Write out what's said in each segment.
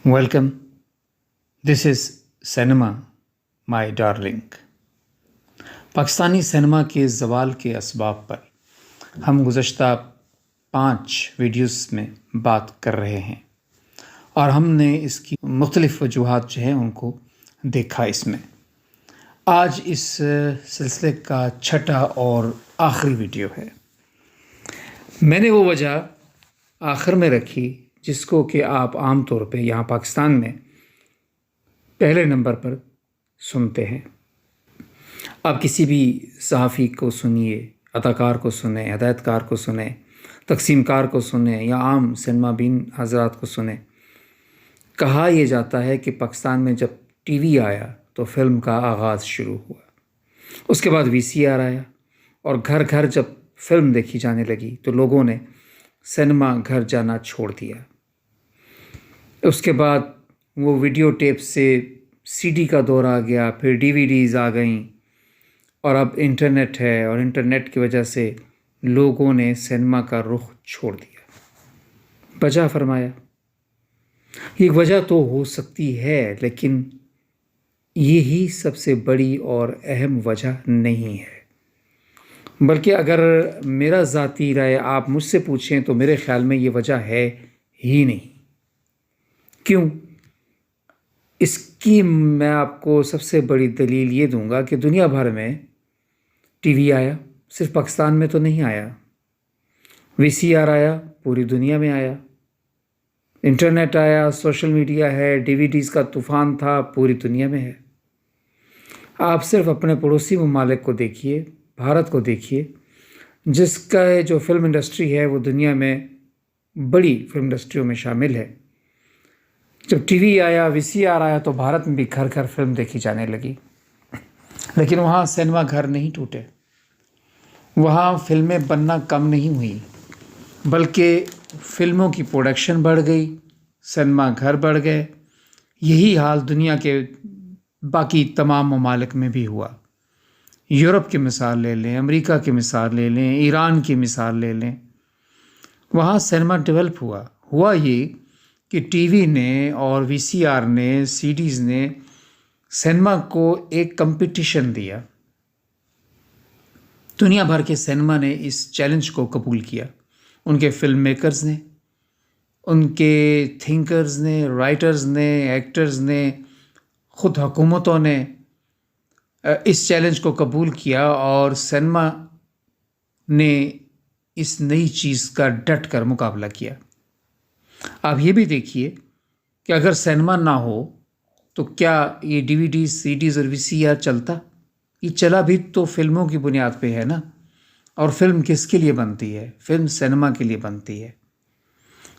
Welcome. دس از cinema مائی darling. Pakistani cinema کے زوال کے اسباب پر ہم گزشتہ 5 ویڈیوز میں بات کر رہے ہیں اور ہم نے اس کی مختلف وجوہات جو ہیں ان کو دیکھا. اس میں آج اس سلسلے کا 6واں اور آخری ویڈیو ہے. میں نے وہ وجہ آخر میں رکھی جس کو کہ آپ عام طور پہ یہاں پاکستان میں پہلے نمبر پر سنتے ہیں. آپ کسی بھی صحافی کو سنیے، اداکار کو سنیں، ہدایت کار کو سنیں، تقسیم کار کو سنیں یا عام سنیما بین حضرات کو سنیں، کہا یہ جاتا ہے کہ پاکستان میں جب ٹی وی آیا تو فلم کا آغاز شروع ہوا. اس کے بعد VCR آیا اور گھر گھر جب فلم دیکھی جانے لگی تو لوگوں نے سینما گھر جانا چھوڑ دیا. اس کے بعد وہ ویڈیو ٹیپ سے CD کا دور آ گیا، پھر DVDs آ گئیں اور اب انٹرنیٹ ہے اور انٹرنیٹ کی وجہ سے لوگوں نے سینما کا رخ چھوڑ دیا. وجہ فرمایا یہ وجہ تو ہو سکتی ہے لیکن یہی سب سے بڑی اور اہم وجہ نہیں ہے، بلکہ اگر میرا ذاتی رائے آپ مجھ سے پوچھیں تو میرے خیال میں یہ وجہ ہے ہی نہیں. کیوں؟ اس کی میں آپ کو سب سے بڑی دلیل یہ دوں گا کہ دنیا بھر میں ٹی وی آیا، صرف پاکستان میں تو نہیں آیا. VCR آیا، پوری دنیا میں آیا. انٹرنیٹ آیا، سوشل میڈیا ہے، DVDs کا طوفان تھا، پوری دنیا میں ہے. آپ صرف اپنے پڑوسی ممالک کو دیکھیے، بھارت کو دیکھیے، جس کا جو فلم انڈسٹری ہے وہ دنیا میں بڑی فلم انڈسٹریوں میں شامل ہے. جب ٹی وی آیا، VCR آیا تو بھارت میں بھی گھر گھر فلم دیکھی جانے لگی. لیکن وہاں سینما گھر نہیں ٹوٹے، وہاں فلمیں بننا کم نہیں ہوئی، بلکہ فلموں کی پروڈکشن بڑھ گئی، سینما گھر بڑھ گئے. یہی حال دنیا کے باقی تمام ممالک میں بھی ہوا. یورپ کی مثال لے لیں، امریکہ کی مثال لے لیں، ایران کی مثال لے لیں. وہاں سینما ڈیولپ ہوا یہ کہ ٹی وی نے اور VCR نے، CDs نے سینما کو ایک کمپٹیشن دیا. دنیا بھر کے سینما نے اس چیلنج کو قبول کیا. ان کے فلم میکرز نے، ان کے تھنکرز نے، رائٹرز نے، ایکٹرز نے، خود حکومتوں نے اس چیلنج کو قبول کیا اور سینما نے اس نئی چیز کا ڈٹ کر مقابلہ کیا. آپ یہ بھی دیکھیے کہ اگر سینما نہ ہو تو کیا یہ DVDs، CDs اور VCR چلتا؟ یہ چلا بھی تو فلموں کی بنیاد پہ ہے نا. اور فلم کس کے لیے بنتی ہے؟ فلم سینما کے لیے بنتی ہے.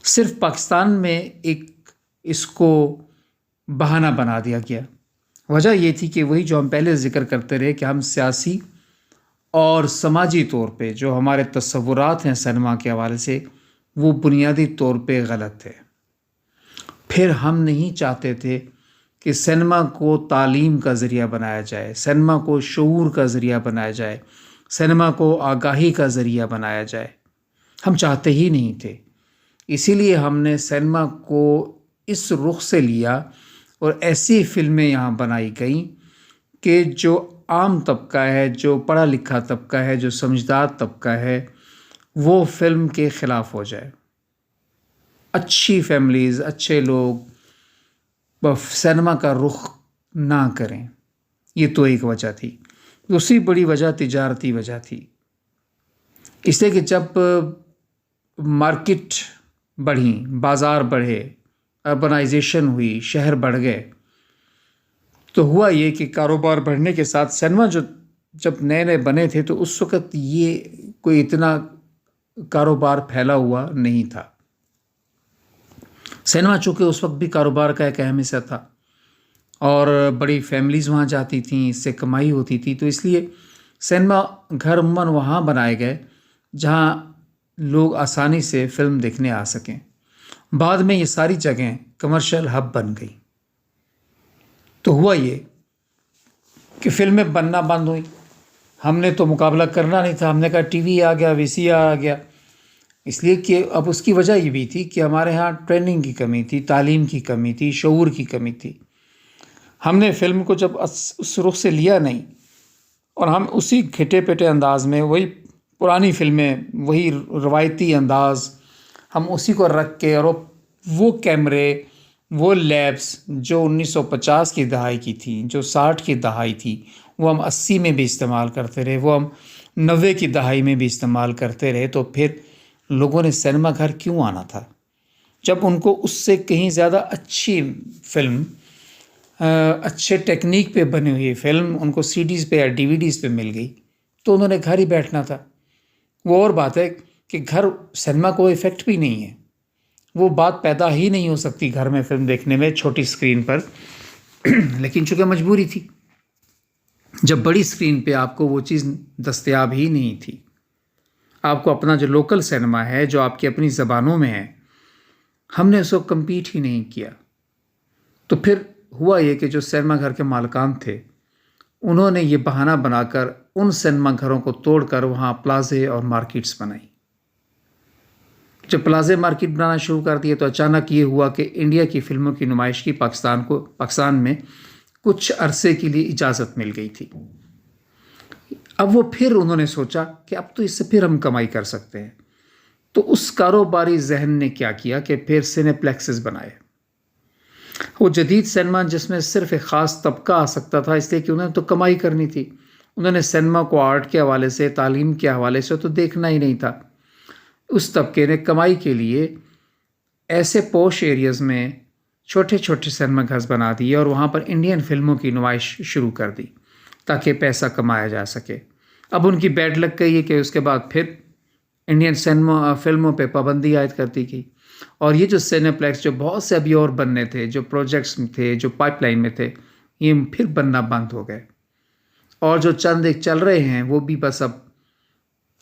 صرف پاکستان میں ایک اس کو بہانہ بنا دیا گیا. وجہ یہ تھی کہ وہی جو ہم پہلے ذکر کرتے رہے کہ ہم سیاسی اور سماجی طور پہ جو ہمارے تصورات ہیں سینما کے حوالے سے وہ بنیادی طور پہ غلط تھے. پھر ہم نہیں چاہتے تھے کہ سینما کو تعلیم کا ذریعہ بنایا جائے، سینما کو شعور کا ذریعہ بنایا جائے، سینما کو آگاہی کا ذریعہ بنایا جائے. ہم چاہتے ہی نہیں تھے. اسی لیے ہم نے سینما کو اس رخ سے لیا اور ایسی فلمیں یہاں بنائی گئیں کہ جو عام طبقہ ہے، جو پڑھا لکھا طبقہ ہے، جو سمجھدار طبقہ ہے، وہ فلم کے خلاف ہو جائے. اچھی فیملیز، اچھے لوگ سینما کا رخ نہ کریں. یہ تو ایک وجہ تھی. دوسری بڑی وجہ تجارتی وجہ تھی. اس لیے کہ جب مارکیٹ بڑھی، بازار بڑھے، اربنائزیشن ہوئی، شہر بڑھ گئے، تو ہوا یہ کہ کاروبار بڑھنے کے ساتھ سینما جب نئے نئے بنے تھے تو اس وقت یہ کوئی اتنا کاروبار پھیلا ہوا نہیں تھا. سینما چونکہ اس وقت بھی کاروبار کا ایک اہم حصہ تھا اور بڑی فیملیز وہاں جاتی تھیں، اس سے کمائی ہوتی تھی، تو اس لیے سینما گھر عموماً وہاں بنائے گئے جہاں لوگ آسانی سے فلم دیکھنے آ سکیں. بعد میں یہ ساری جگہیں کمرشل ہب بن گئی. تو ہوا یہ کہ فلمیں بننا بند ہوئیں. ہم نے تو مقابلہ کرنا نہیں تھا. ہم نے کہا ٹی وی آ گیا، VCR آ گیا، اس لیے کہ اب اس کی وجہ یہ بھی تھی کہ ہمارے ہاں ٹریننگ کی کمی تھی، تعلیم کی کمی تھی، شعور کی کمی تھی۔ ہم نے فلم کو جب اس رخ سے لیا نہیں، اور ہم اسی گھٹے پٹے انداز میں، وہی پرانی فلمیں، وہی روایتی انداز، ہم اسی کو رکھ کے، اور وہ کیمرے، وہ لیبس جو 1950 کی دہائی کی تھیں، جو 60 کی دہائی تھی، وہ ہم 80 میں بھی استعمال کرتے رہے، وہ ہم 90 کی دہائی میں بھی استعمال کرتے رہے، تو پھر لوگوں نے سینما گھر کیوں آنا تھا؟ جب ان کو اس سے کہیں زیادہ اچھی فلم، اچھے ٹیکنیک پہ بنی ہوئی فلم ان کو سی ڈیز پہ یا ڈی وی ڈیز پہ مل گئی، تو انہوں نے گھر ہی بیٹھنا تھا۔ وہ اور بات ہے کہ گھر سینما کو افیکٹ بھی نہیں ہے، وہ بات پیدا ہی نہیں ہو سکتی گھر میں فلم دیکھنے میں چھوٹی اسکرین پر، لیکن چونکہ مجبوری تھی، جب بڑی اسکرین پہ آپ کو وہ چیز دستیاب ہی نہیں تھی، آپ کو اپنا جو لوکل سینما ہے، جو آپ کی اپنی زبانوں میں ہے، ہم نے اس کو کمپیٹ ہی نہیں کیا۔ تو پھر ہوا یہ کہ جو سینما گھر کے مالکان تھے، انہوں نے یہ بہانہ بنا کر ان سینما گھروں کو توڑ کر وہاں پلازے اور مارکیٹس بنائی۔ جب پلازے مارکیٹ بنانا شروع کر دیے تو اچانک یہ ہوا کہ انڈیا کی فلموں کی نمائش کی پاکستان میں کچھ عرصے کے لیے اجازت مل گئی تھی۔ اب وہ پھر انہوں نے سوچا کہ اب تو اس سے پھر ہم کمائی کر سکتے ہیں، تو اس کاروباری ذہن نے کیا کیا کہ پھر سینے پلیکسز بنائے۔ وہ جدید سینما جس میں صرف ایک خاص طبقہ آ سکتا تھا، اس لیے کہ انہوں نے تو کمائی کرنی تھی، انہوں نے سینما کو آرٹ کے حوالے سے، تعلیم کے حوالے سے تو دیکھنا ہی نہیں تھا۔ اس طبقے نے کمائی کے لیے ایسے پوش ایریاز میں چھوٹے چھوٹے سینما گھر بنا دیے اور وہاں پر انڈین فلموں کی نمائش شروع کر دی تاکہ پیسہ کمایا جا سکے۔ اب ان کی بیڈ لگ گئی ہے کہ اس کے بعد پھر انڈین سینما فلموں پہ پابندی عائد کر دی گئی، اور یہ جو سینے پلیکس جو بہت سے ابھی اور بننے تھے، جو پروجیکٹس تھے، جو پائپ لائن میں تھے، یہ پھر بننا بند ہو گئے، اور جو چند ایک چل رہے ہیں وہ بھی بس اب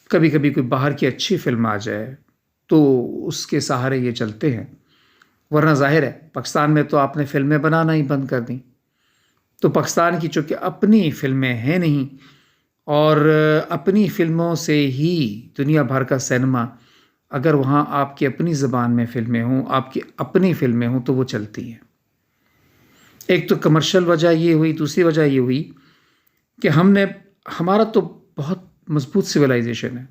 کبھی کبھی کوئی باہر کی اچھی فلم آ جائے تو اس کے سہارے یہ چلتے ہیں، ورنہ ظاہر ہے پاکستان میں تو آپ نے فلمیں بنانا ہی بند کر دیں۔ تو پاکستان کی چونکہ اپنی فلمیں ہیں نہیں، اور اپنی فلموں سے ہی دنیا بھر کا سینما، اگر وہاں آپ کی اپنی زبان میں فلمیں ہوں، آپ کی اپنی فلمیں ہوں تو وہ چلتی ہیں۔ ایک تو کمرشل وجہ یہ ہوئی، دوسری وجہ یہ ہوئی کہ ہمارا تو بہت مضبوط سویلائزیشن ہے۔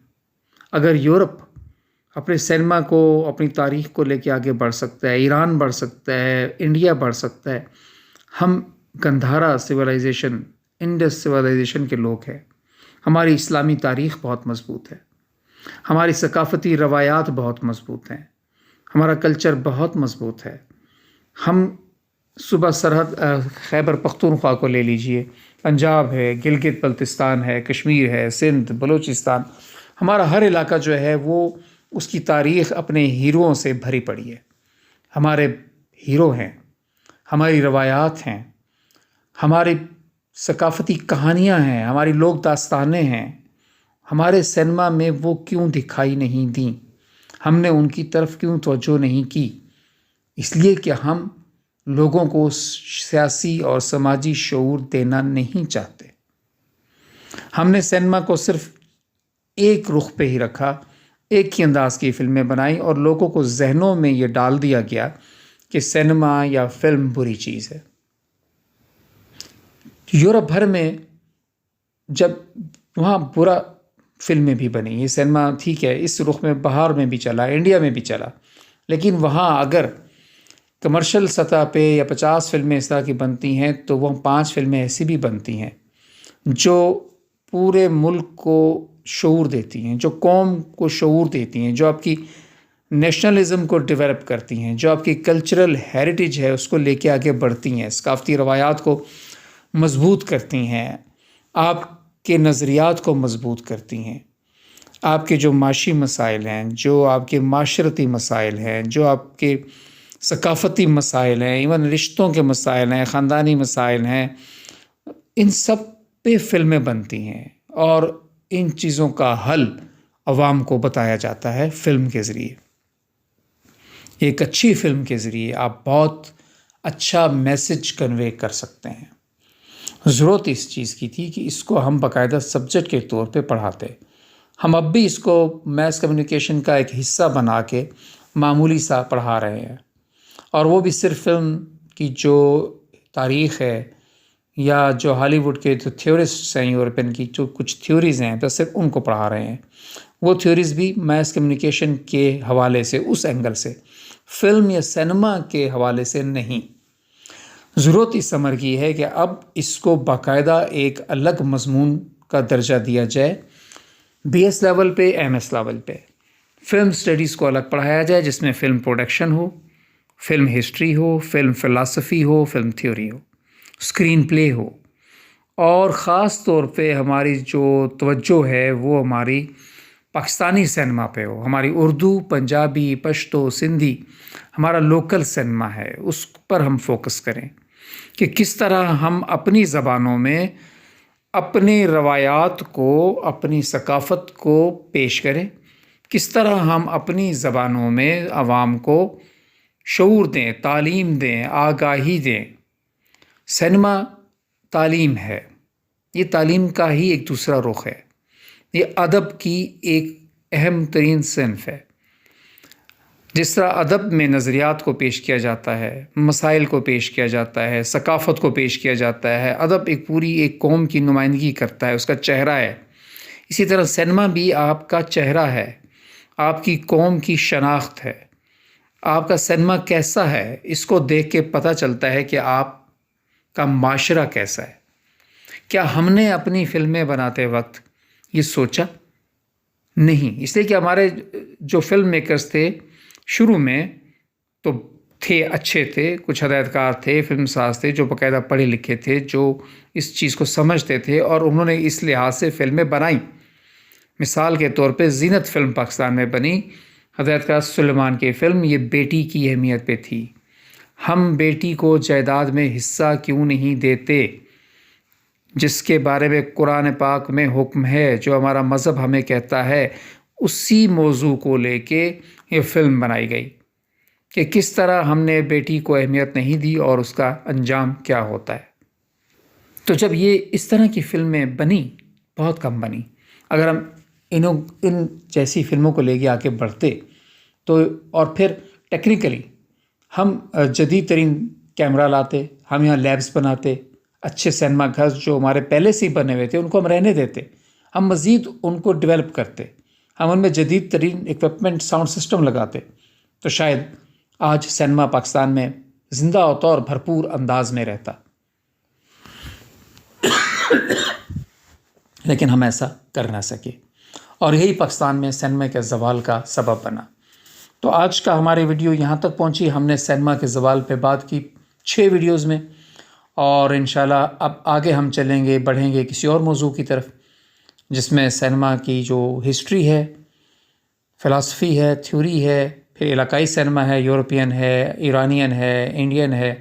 اگر یورپ اپنے سینما کو، اپنی تاریخ کو لے کے آگے بڑھ سکتا ہے، ایران بڑھ سکتا ہے، انڈیا بڑھ سکتا ہے، ہم گندھارا سویلائزیشن، انڈس سویلائزیشن کے لوگ ہیں۔ ہماری اسلامی تاریخ بہت مضبوط ہے، ہماری ثقافتی روایات بہت مضبوط ہیں، ہمارا کلچر بہت مضبوط ہے۔ ہم صوبہ سرحد خیبر پختونخوا کو لے لیجئے، پنجاب ہے، گلگت بلتستان ہے، کشمیر ہے، سندھ، بلوچستان، ہمارا ہر علاقہ جو ہے وہ اس کی تاریخ اپنے ہیروؤں سے بھری پڑی ہے۔ ہمارے ہیرو ہیں، ہماری روایات ہیں، ہماری ثقافتی کہانیاں ہیں، ہماری لوک داستانیں ہیں۔ ہمارے سینما میں وہ کیوں دکھائی نہیں دیں؟ ہم نے ان کی طرف کیوں توجہ نہیں کی؟ اس لیے کہ ہم لوگوں کو سیاسی اور سماجی شعور دینا نہیں چاہتے۔ ہم نے سینما کو صرف ایک رخ پہ ہی رکھا، ایک ہی انداز کی فلمیں بنائی، اور لوگوں کو ذہنوں میں یہ ڈال دیا گیا کہ سینما یا فلم بری چیز ہے۔ یورپ بھر میں جب وہاں برا فلمیں بھی بنی، یہ سینما ٹھیک ہے اس رخ میں باہر میں بھی چلا، انڈیا میں بھی چلا، لیکن وہاں اگر کمرشل سطح پہ یا 50 فلمیں اس طرح کی بنتی ہیں تو وہ 5 فلمیں ایسی بھی بنتی ہیں جو پورے ملک کو شعور دیتی ہیں، جو قوم کو شعور دیتی ہیں، جو آپ کی نیشنلزم کو ڈیولپ کرتی ہیں، جو آپ کی کلچرل ہیریٹیج ہے اس کو لے کے آگے بڑھتی ہیں، ثقافتی روایات کو مضبوط کرتی ہیں، آپ کے نظریات کو مضبوط کرتی ہیں، آپ کے جو معاشی مسائل ہیں، جو آپ کے معاشرتی مسائل ہیں، جو آپ کے ثقافتی مسائل ہیں، ایون رشتوں کے مسائل ہیں، خاندانی مسائل ہیں، ان سب پہ فلمیں بنتی ہیں، اور ان چیزوں کا حل عوام کو بتایا جاتا ہے فلم کے ذریعے۔ ایک اچھی فلم کے ذریعے آپ بہت اچھا میسج کنوے کر سکتے ہیں۔ ضرورت اس چیز کی تھی کہ اس کو ہم باقاعدہ سبجیکٹ کے طور پہ پڑھاتے۔ ہم اب بھی اس کو میس کمیونیکیشن کا ایک حصہ بنا کے معمولی سا پڑھا رہے ہیں، اور وہ بھی صرف فلم کی جو تاریخ ہے یا جو ہالی ووڈ کے جو تھیورسٹس ہیں یورپین کی جو کچھ تھیوریز ہیں بس صرف ان کو پڑھا رہے ہیں. وہ تھیوریز بھی میس کمیونیکیشن کے حوالے سے، اس اینگل سے، فلم یا سینما کے حوالے سے نہیں. ضرورت اس عمر کی ہے کہ اب اس کو باقاعدہ ایک الگ مضمون کا درجہ دیا جائے، بی ایس لیول پہ، ایم ایس لیول پہ. فلم سٹڈیز کو الگ پڑھایا جائے، جس میں فلم پروڈکشن ہو، فلم ہسٹری ہو، فلم فلسفی ہو، فلم تھیوری ہو، اسکرین پلے ہو، اور خاص طور پہ ہماری جو توجہ ہے وہ ہماری پاکستانی سینما پہ ہو. ہماری اردو، پنجابی، پشتو، سندھی ہمارا لوکل سینما ہے، اس پر ہم فوکس کریں کہ کس طرح ہم اپنی زبانوں میں اپنی روایات کو، اپنی ثقافت کو پیش کریں، کس طرح ہم اپنی زبانوں میں عوام کو شعور دیں، تعلیم دیں، آگاہی دیں. سینما تعلیم ہے، یہ تعلیم کا ہی ایک دوسرا رخ ہے. یہ ادب کی ایک اہم ترین صنف ہے. جس طرح ادب میں نظریات کو پیش کیا جاتا ہے، مسائل کو پیش کیا جاتا ہے، ثقافت کو پیش کیا جاتا ہے، ادب ایک پوری ایک قوم کی نمائندگی کرتا ہے، اس کا چہرہ ہے. اسی طرح سینما بھی آپ کا چہرہ ہے، آپ کی قوم کی شناخت ہے. آپ کا سینما کیسا ہے، اس کو دیکھ کے پتہ چلتا ہے کہ آپ کا معاشرہ کیسا ہے. کیا ہم نے اپنی فلمیں بناتے وقت یہ سوچا؟ نہیں. اس لیے کہ ہمارے جو فلم میکرز تھے شروع میں تو تھے، اچھے تھے، کچھ ہدایت کار تھے، فلم ساز تھے جو باقاعدہ پڑھے لکھے تھے، جو اس چیز کو سمجھتے تھے، اور انہوں نے اس لحاظ سے فلمیں بنائیں. مثال کے طور پہ زینت فلم پاکستان میں بنی، ہدایت کار سلیمان کی فلم، یہ بیٹی کی اہمیت پہ تھی. ہم بیٹی کو جائیداد میں حصہ کیوں نہیں دیتے، جس کے بارے میں قرآن پاک میں حکم ہے، جو ہمارا مذہب ہمیں کہتا ہے. اسی موضوع کو لے کے یہ فلم بنائی گئی کہ کس طرح ہم نے بیٹی کو اہمیت نہیں دی اور اس کا انجام کیا ہوتا ہے. تو جب یہ اس طرح کی فلمیں بنی، بہت کم بنی. اگر ہم ان جیسی فلموں کو لے کے آگے بڑھتے تو، اور پھر ٹیکنیکلی ہم جدید ترین کیمرہ لاتے، ہم یہاں لیبس بناتے، اچھے سینما گھر جو ہمارے پہلے سے ہی بنے ہوئے تھے ان کو ہم رہنے دیتے، ہم مزید ان کو ڈیولپ کرتے، ہم ان میں جدید ترین اکوپمنٹ، ساؤنڈ سسٹم لگاتے، تو شاید آج سینما پاکستان میں زندہ ہوتا اور بھرپور انداز میں رہتا. لیکن ہم ایسا کر نہ سکے، اور یہی پاکستان میں سینما کے زوال کا سبب بنا. تو آج کا ہماری ویڈیو یہاں تک پہنچی. ہم نے سینما کے زوال پہ بات کی 6 ویڈیوز میں، اور انشاءاللہ اب آگے ہم چلیں گے، بڑھیں گے کسی اور موضوع کی طرف، جس میں سینما کی جو ہسٹری ہے، فلسفی ہے، تھیوری ہے، پھر علاقائی سینما ہے، یورپین ہے، ایرانین ہے، انڈین ہے،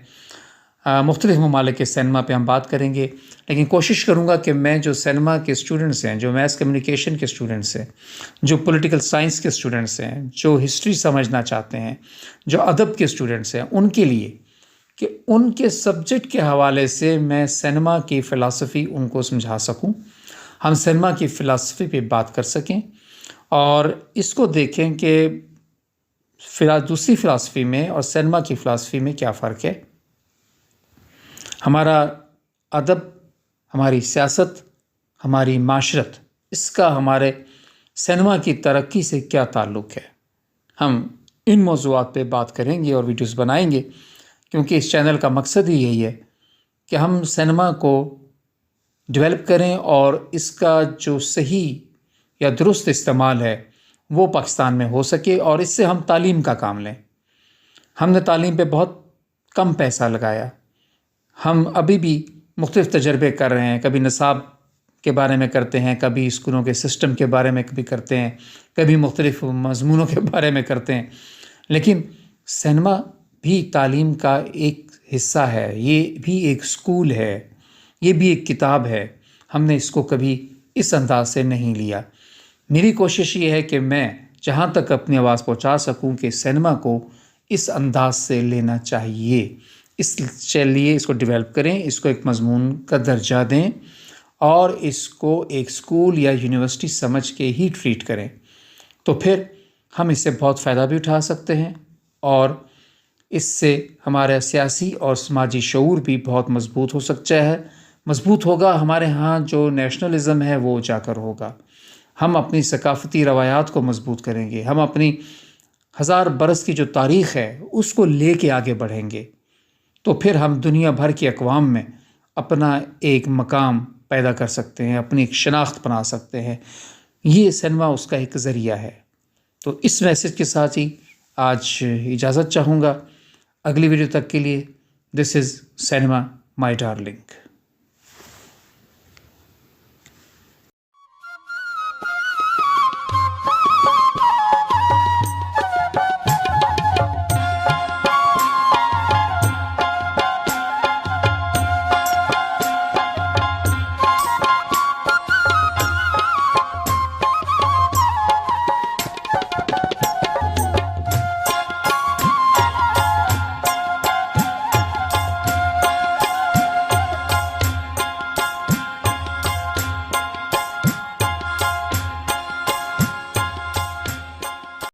مختلف ممالک کے سینما پہ ہم بات کریں گے. لیکن کوشش کروں گا کہ میں جو سینما کے اسٹوڈنٹس ہیں، جو میس کمیونیکیشن کے اسٹوڈنٹس ہیں، جو پولیٹیکل سائنس کے اسٹوڈنٹس ہیں، جو ہسٹری سمجھنا چاہتے ہیں، جو ادب کے اسٹوڈنٹس ہیں، ان کے لیے کہ ان کے سبجیکٹ کے حوالے سے میں سینما کی فلسفی ان کو سمجھا سکوں، ہم سینما کی فلسفی پہ بات کر سکیں، اور اس کو دیکھیں کہ دوسری فلسفی میں اور سینما کی فلسفی میں کیا فرق ہے. ہمارا ادب، ہماری سیاست، ہماری معاشرت، اس کا ہمارے سینما کی ترقی سے کیا تعلق ہے. ہم ان موضوعات پہ بات کریں گے اور ویڈیوز بنائیں گے، کیونکہ اس چینل کا مقصد ہی یہی ہے کہ ہم سینما کو ڈیولپ کریں، اور اس کا جو صحیح یا درست استعمال ہے وہ پاکستان میں ہو سکے، اور اس سے ہم تعلیم کا کام لیں. ہم نے تعلیم پہ بہت کم پیسہ لگایا. ہم ابھی بھی مختلف تجربے کر رہے ہیں، کبھی نصاب کے بارے میں کرتے ہیں، کبھی اسکولوں کے سسٹم کے بارے میں کبھی کرتے ہیں، کبھی مختلف مضمونوں کے بارے میں کرتے ہیں. لیکن سینما بھی تعلیم کا ایک حصہ ہے، یہ بھی ایک اسکول ہے، یہ بھی ایک کتاب ہے. ہم نے اس کو کبھی اس انداز سے نہیں لیا. میری کوشش یہ ہے کہ میں جہاں تک اپنی آواز پہنچا سکوں کہ سینما کو اس انداز سے لینا چاہیے. اس لیے اس کو ڈیولپ کریں، اس کو ایک مضمون کا درجہ دیں، اور اس کو ایک اسکول یا یونیورسٹی سمجھ کے ہی ٹریٹ کریں تو پھر ہم اس سے بہت فائدہ بھی اٹھا سکتے ہیں، اور اس سے ہمارا سیاسی اور سماجی شعور بھی بہت مضبوط ہو سکتا ہے، مضبوط ہوگا۔ ہمارے ہاں جو نیشنلزم ہے وہ اجاگر ہوگا، ہم اپنی ثقافتی روایات کو مضبوط کریں گے، ہم اپنی 1000 برس کی جو تاریخ ہے اس کو لے کے آگے بڑھیں گے، تو پھر ہم دنیا بھر کی اقوام میں اپنا ایک مقام پیدا کر سکتے ہیں، اپنی ایک شناخت بنا سکتے ہیں۔ یہ سینما اس کا ایک ذریعہ ہے۔ تو اس میسج کے ساتھ ہی آج اجازت چاہوں گا۔ اگلی ویڈیو تک کے لیے، دس از سینما مائی ڈارلنگ۔